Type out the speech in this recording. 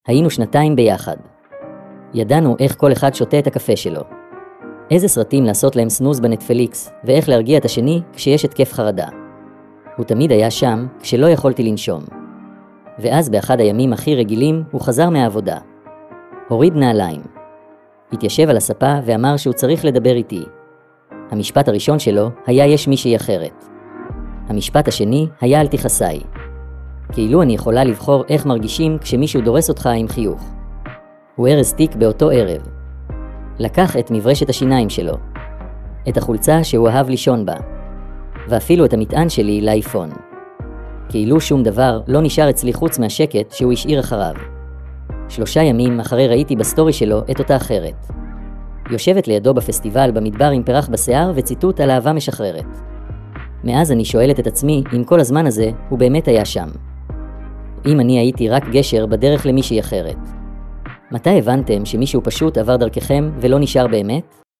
היינו 2 ביחד. ידענו איך כל אחד שותה את הקפה שלו. איזה סרטים לעשות להם סנוז בנטפליקס, ואיך להרגיע את השני כשיש התקף חרדה. הוא תמיד היה שם כשלא יכולתי לנשום. ואז באחד הימים הכי רגילים הוא חזר מהעבודה. הוריד נעליים. התיישב על הספה ואמר שהוא צריך לדבר איתי. המשפט הראשון שלו היה יש מישהי אחרת. המשפט השני היה אל תכעסי. כאילו אני יכולה לבחור איך מרגישים כשמישהו דורס אותך עם חיוך. הוא ארז תיק באותו ערב. לקח את מברשת השיניים שלו, את החולצה שהוא אהב לישון בה, ואפילו את המטען שלי לאייפון. כאילו שום דבר לא נשאר אצלי חוץ מהשקט שהוא השאיר אחריו. 3 ימים אחרי ראיתי בסטורי שלו את אותה אחרת. יושבת לידו בפסטיבל במדבר עם פרח בשיער וציטוט על אהבה משחררת. מאז אני שואלת את עצמי אם כל הזמן הזה הוא באמת היה שם. אם אני הייתי רק גשר בדרך למישהי אחרת. מתי הבנתם שמישהו פשוט עבר דרככם ולא נשאר באמת?